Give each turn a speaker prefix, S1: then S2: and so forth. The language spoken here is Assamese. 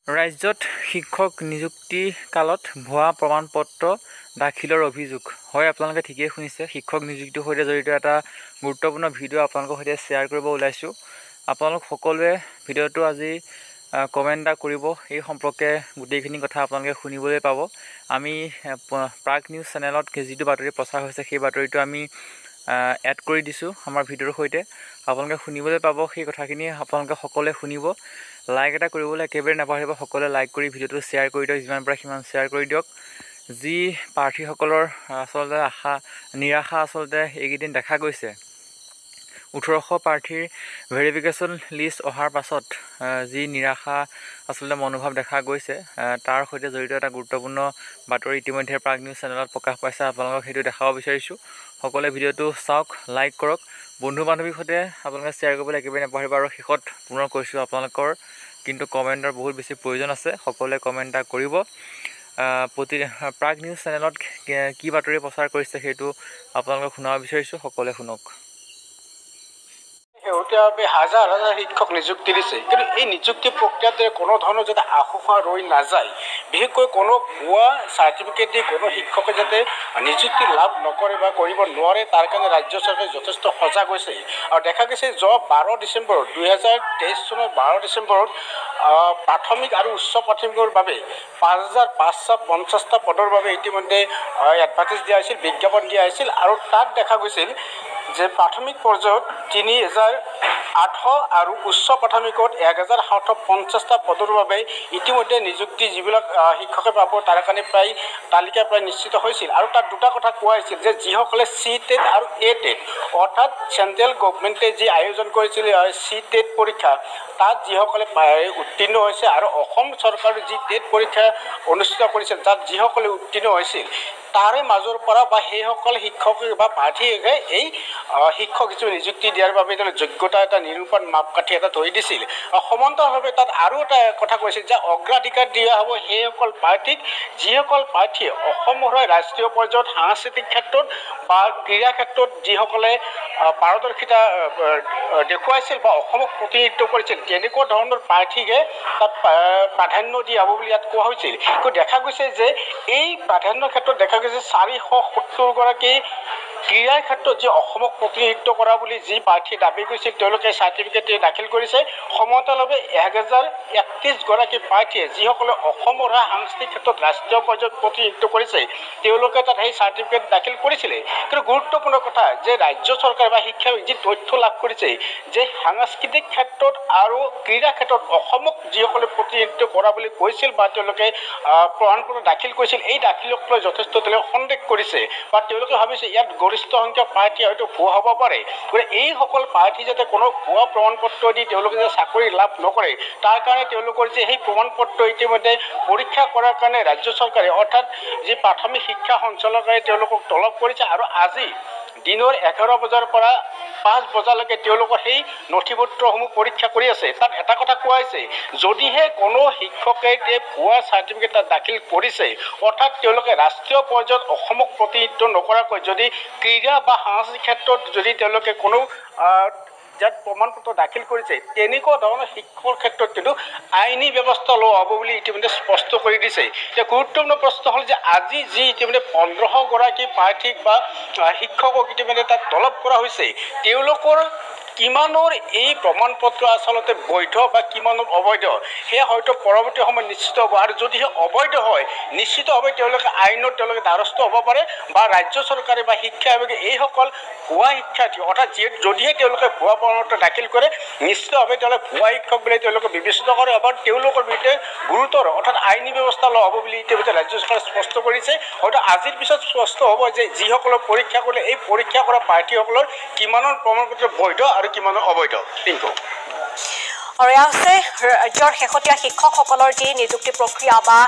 S1: ৰাজ্যত শিক্ষক নিযুক্তি কালত ভুৱা প্ৰমাণপত্ৰ দাখিলৰ অভিযোগ হয়। আপোনালোকে ঠিকেই শুনিছে। শিক্ষক নিযুক্তিৰ সৈতে জড়িত এটা গুৰুত্বপূৰ্ণ ভিডিঅ' আপোনালোকৰ সৈতে শ্বেয়াৰ কৰিব ওলাইছোঁ। আপোনালোক সকলোৱে ভিডিঅ'টো আজি কমেণ্ট এটা কৰিব। এই সম্পৰ্কে গোটেইখিনি কথা আপোনালোকে শুনিবলৈ পাব। আমি প্ৰাগ নিউজ চেনেলত যিটো বাতৰি প্ৰচাৰ হৈছে সেই বাতৰিটো আমি এড কৰি দিছোঁ আমাৰ ভিডিঅ'ৰ সৈতে। আপোনালোকে শুনিবলৈ পাব। সেই কথাখিনি আপোনালোকে সকলোৱে শুনিব। লাইক এটা কৰিবলৈ একেবাৰে নাপাহৰিব। সকলোৱে লাইক কৰি ভিডিঅ'টো শ্বেয়াৰ কৰি দিয়ক। যিমান পাৰে সিমান শ্বেয়াৰ কৰি দিয়ক। যি প্ৰাৰ্থীসকলৰ আচলতে নিৰাশা আচলতে এইকেইদিন দেখা গৈছে। 1800 প্ৰাৰ্থীৰ ভেৰিফিকেশ্যন লিষ্ট অহাৰ পাছত যি নিৰাশা আচলতে মনোভাৱ দেখা গৈছে, তাৰ সৈতে জড়িত এটা গুৰুত্বপূৰ্ণ বাতৰি ইতিমধ্যে প্ৰাগ নিউজ চেনেলত প্ৰকাশ পাইছে। আপোনালোকক সেইটো দেখাব বিচাৰিছোঁ। সকলোৱে ভিডিঅ'টো চাওক, লাইক কৰক, বন্ধু বান্ধৱীৰ সৈতে আপোনালোকে শ্বেয়াৰ কৰিবলৈ একেবাৰে নাপাহৰিব। আৰু শেষত পুনৰ কৈছোঁ, আপোনালোকৰ কিন্তু কমেণ্টৰ বহুত বেছি প্ৰয়োজন আছে। সকলোৱে কমেণ্ট এটা কৰিব। প্ৰাগ নিউজ চেনেলত কি বাতৰি প্ৰচাৰ কৰিছে সেইটো আপোনালোকক শুনাব বিচাৰিছোঁ। সকলোৱে শুনক।
S2: শেহতীয়াভাৱে হাজাৰ হাজাৰ শিক্ষক নিযুক্তি দিছে, কিন্তু এই নিযুক্তি প্ৰক্ৰিয়াতে কোনো ধৰণৰ যাতে আশোষা ৰৈ নাযায়, বিশেষকৈ কোনো ভুৱা চাৰ্টিফিকেট দি কোনো শিক্ষকে যাতে নিযুক্তি লাভ নকৰে বা কৰিব নোৱাৰে, তাৰ কাৰণে ৰাজ্য চৰকাৰে যথেষ্ট সজাগ হৈছে। আৰু দেখা গৈছে যোৱা 12 ডিচেম্বৰত 2023 চনৰ 12 ডিচেম্বৰত প্ৰাথমিক আৰু উচ্চ প্ৰাথমিকৰ বাবে 5550টা পদৰ বাবে ইতিমধ্যে এডভাৰ্টাইজ দিয়া হৈছিল, বিজ্ঞাপন দিয়া হৈছিল। আৰু তাত দেখা গৈছিল যে প্ৰাথমিক পৰ্যায়ত 3800 আৰু উচ্চ প্ৰাথমিকত 1750টা পদৰ বাবে ইতিমধ্যে নিযুক্তি যিবিলাক শিক্ষকে পাব তাৰ কাৰণে তালিকা প্ৰায় নিশ্চিত হৈছিল। আৰু তাত দুটা কথা কোৱা হৈছিল যে যিসকলে C-TET আৰু A-TET অৰ্থাৎ চেণ্ট্ৰেল গভৰ্ণমেণ্টে যি আয়োজন কৰিছিল C-TET পৰীক্ষা, তাত যিসকলে উত্তীৰ্ণ হৈছে আৰু অসম চৰকাৰৰ যি টেট পৰীক্ষা অনুষ্ঠিত কৰিছিল তাত যিসকলে উত্তীৰ্ণ হৈছিল, তাৰে মাজৰ পৰা বা সেইসকল শিক্ষক বা প্ৰাৰ্থীয়ে এই শিক্ষক হিচাপে নিযুক্তি দিয়াৰ বাবে যোগ্যতা এটা নিৰূপণ মাপকাঠি এটা ধৰি দিছিল। সমান্তৰালভাৱে তাত আৰু এটা কথা কৈছিল যে অগ্ৰাধিকাৰ দিয়া হ'ব সেইসকল প্ৰাৰ্থীক যিসকল প্ৰাৰ্থীয়ে অসমৰ ৰাষ্ট্ৰীয় পৰ্যায়ত সাংস্কৃতিক ক্ষেত্ৰত বা ক্ৰীড়া ক্ষেত্ৰত যিসকলে পাৰদৰ্শিতা দেখুৱাইছিল বা অসমক প্ৰতিনিধিত্ব কৰিছিল, তেনেকুৱা ধৰণৰ প্ৰাৰ্থীকে তাত প্ৰাধান্য দিয়া হ'ব বুলি ইয়াত কোৱা হৈছিল। কিন্তু দেখা গৈছে যে এই প্ৰাধান্য ক্ষেত্ৰত দেখা গৈছে 470গৰাকী ক্ৰীড়াৰ ক্ষেত্ৰত যি অসমক প্ৰতিনিধিত্ব কৰা বুলি যি প্ৰাৰ্থীয়ে দাবী কৰিছিল তেওঁলোকে চাৰ্টিফিকেট দাখিল কৰিছে। সমান্তৰালভাৱে 1031গৰাকী প্ৰাৰ্থীয়ে যিসকলে অসমৰ সাংস্কৃতিক ক্ষেত্ৰত ৰাষ্ট্ৰীয় পৰ্যায়ত প্ৰতিনিধিত্ব কৰিছে তেওঁলোকে তাত সেই চাৰ্টিফিকেট দাখিল কৰিছিলে। কিন্তু গুৰুত্বপূৰ্ণ কথা যে ৰাজ্য চৰকাৰে বা শিক্ষা যি তথ্য লাভ কৰিছে যে সাংস্কৃতিক ক্ষেত্ৰত আৰু ক্ৰীড়া ক্ষেত্ৰত অসমক যিসকলে প্ৰতিনিধিত্ব কৰা বুলি কৈছিল বা তেওঁলোকে প্ৰমাণপত্ৰ দাখিল কৰিছিল, এই দাখিলক লৈ যথেষ্ট তেওঁলোকে সন্দেহ কৰিছে বা তেওঁলোকে ভাবিছে ইয়াত গৰিষ্ঠ সংখ্যক প্ৰাৰ্থী হয়তো ভুৱা হ'ব পাৰে। গতিকে এইসকল প্ৰাৰ্থী যাতে কোনো ভুৱা প্ৰমাণপত্ৰ দি তেওঁলোকে যে চাকৰি লাভ নকৰে, তাৰ কাৰণে তেওঁলোকৰ যে সেই প্ৰমাণপত্ৰ ইতিমধ্যে পৰীক্ষা কৰাৰ কাৰণে ৰাজ্য চৰকাৰে অৰ্থাৎ যি প্ৰাথমিক শিক্ষা সঞ্চালকালয়ে তেওঁলোকক তলব কৰিছে। আৰু আজি দিনৰ 11 বজাৰ পৰা 5 বজালৈকে তেওঁলোকৰ সেই নথি পত্ৰসমূহ পৰীক্ষা কৰি আছে। তাত এটা কথা কোৱা হৈছে, যদিহে কোনো শিক্ষকে ভুৱা চাৰ্টিফিকেট তাত দাখিল কৰিছে, অৰ্থাৎ তেওঁলোকে ৰাষ্ট্ৰীয় পৰ্যায়ত অসমক প্ৰতিনিধিত্ব নকৰাকৈ যদি ক্ৰীড়া বা সাংস্কৃতিক ক্ষেত্ৰত যদি তেওঁলোকে কোনো যাত প্ৰমাণপত্ৰ দাখিল কৰিছে, তেনেকুৱা ধৰণৰ শিক্ষকৰ ক্ষেত্ৰত কিন্তু আইনী ব্যৱস্থা লোৱা হ'ব বুলি ইতিমধ্যে স্পষ্ট কৰি দিছে। এতিয়া গুৰুত্বপূৰ্ণ প্ৰশ্ন হ'ল যে আজি যি ইতিমধ্যে 1500গৰাকী প্ৰাৰ্থীক বা শিক্ষকক ইতিমধ্যে তাত তলব কৰা হৈছে, তেওঁলোকৰ কিমানৰ এই প্ৰমাণপত্ৰ আচলতে বৈধ বা কিমানৰ অবৈধ সেয়া হয়তো পৰৱৰ্তী সময়ত নিশ্চিত হ'ব। আৰু যদিহে অবৈধ হয় নিশ্চিতভাৱে তেওঁলোকে আইনত তেওঁলোকে দ্বাৰস্থ হ'ব পাৰে বা ৰাজ্য চৰকাৰে বা শিক্ষা বিভাগে এইসকল ভুৱা শিক্ষাৰ্থী অৰ্থাৎ যদিহে তেওঁলোকে ভুৱা প্ৰমাণপত্ৰ দাখিল কৰে নিশ্চিতভাৱে তেওঁলোকে ভুৱা শিক্ষক বুলি তেওঁলোকে বিবেচিত কৰে বা তেওঁলোকৰ বিৰুদ্ধে গুৰুতৰ অৰ্থাৎ আইনী ব্যৱস্থা লোৱা হ'ব বুলি ইতিমধ্যে ৰাজ্য চৰকাৰে স্পষ্ট কৰিছে। হয়তো আজিৰ পিছত স্পষ্ট হ'ব যে যিসকলৰ পৰীক্ষা কৰিলে এই পৰীক্ষা কৰা প্ৰাৰ্থীসকলৰ কিমানৰ প্ৰমাণপত্ৰ বৈধ আৰু কিমানৰ অবৈধ। কিন্তু
S3: আৰু এয়া হৈছে ৰাজ্যৰ শেহতীয়া শিক্ষকসকলৰ যি নিযুক্তি প্ৰক্ৰিয়া বা